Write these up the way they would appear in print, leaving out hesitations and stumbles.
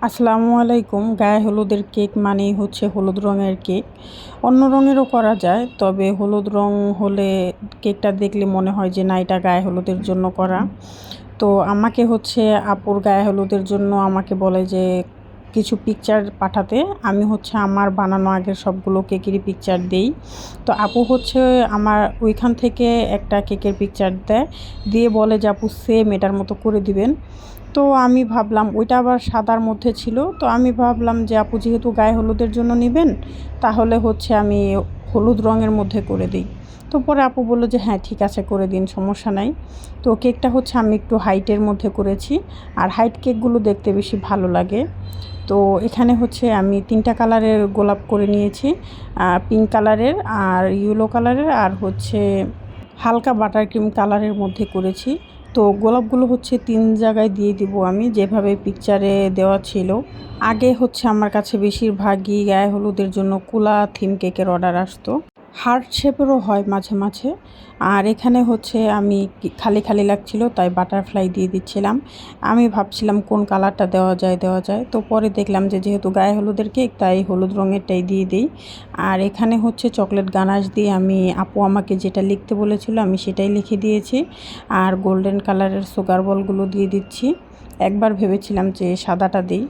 আসসালামু আলাইকুম। গায়ে হলুদের কেক মানেই হচ্ছে হলুদ রঙের কেক। অন্য রঙেরও করা যায়, তবে হলুদ রং হলে কেকটা দেখলে মনে হয় যে না, এটা গায়ে হলুদের জন্য করা। তো আমাকে হচ্ছে আপুর গায়ে হলুদের জন্য আমাকে বলে যে কিছু পিকচার পাঠাতে। আমি হচ্ছে আমার বানানো আগের সবগুলো কেকেরই পিকচার দেই। তো আপু হচ্ছে আমার ওইখান থেকে একটা কেকের পিকচার দেয়, দিয়ে বলে যে আপু সেম এটার মতো করে দিবেন। তো আমি ভাবলাম ওইটা আবার সাদার মধ্যে ছিল, তো আমি ভাবলাম যে আপু যেহেতু গায়ে হলুদের জন্য নেবেন, তাহলে হচ্ছে আমি হলুদ রঙের মধ্যে করে দিই। তো পরে আপু বললো যে হ্যাঁ ঠিক আছে, করে দিন, সমস্যা নাই। তো কেকটা হচ্ছে আমি একটু হাইটের মধ্যে করেছি, আর হাইট কেকগুলো দেখতে বেশি ভালো লাগে। তো এখানে হচ্ছে আমি 3টা কালারের গোলাপ করে নিয়েছি, পিঙ্ক কালারের, আর ইয়েলো কালারের, আর হচ্ছে হালকা বাটার ক্রিম কালারের মধ্যে করেছি। তো গোলাপগুলো হচ্ছে 3 জায়গায় দিয়ে দিব আমি, যেভাবে পিকচারে দেওয়া ছিল। আগে হচ্ছে আমার কাছে বেশিরভাগই গায়ে হলুদের জন্য কুলা থিম কেকের অর্ডার আসতো, হার্ট শেপেরও হয় মাঝে মাঝে। আর এখানে হচ্ছে আমি খালি খালি লাগছিল, তাই বাটারফ্লাই দিয়ে দিচ্ছিলাম। আমি ভাবছিলাম কোন কালারটা দেওয়া যায়, তো পরে দেখলাম যে যেহেতু গায়ে হলুদের কেক, তাই হলুদ রঙেরটাই দিয়ে দিই। আর এখানে হচ্ছে চকলেট গানাশ দিয়ে আমি, আপু আমাকে যেটা লিখতে বলেছিল আমি সেটাই লিখে দিয়েছি। আর গোল্ডেন কালারের সুগার বলগুলো দিয়ে দিচ্ছি। একবার ভেবেছিলাম যে সাদাটা দিই।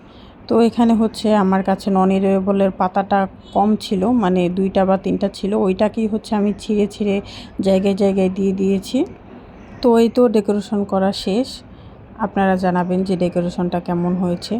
তো এখানে হচ্ছে আমার কাছে নন এরেবলের পাতাটা কম ছিল, মানে 2টা বা 3টা ছিল, ওইটাকেই হচ্ছে আমি ছিঁড়ে ছিঁড়ে জায়গায় জায়গায় দিয়ে দিয়েছি। তো এই তো ডেকোরেশন করা শেষ। আপনারা জানাবেন যে ডেকোরেশনটা কেমন হয়েছে।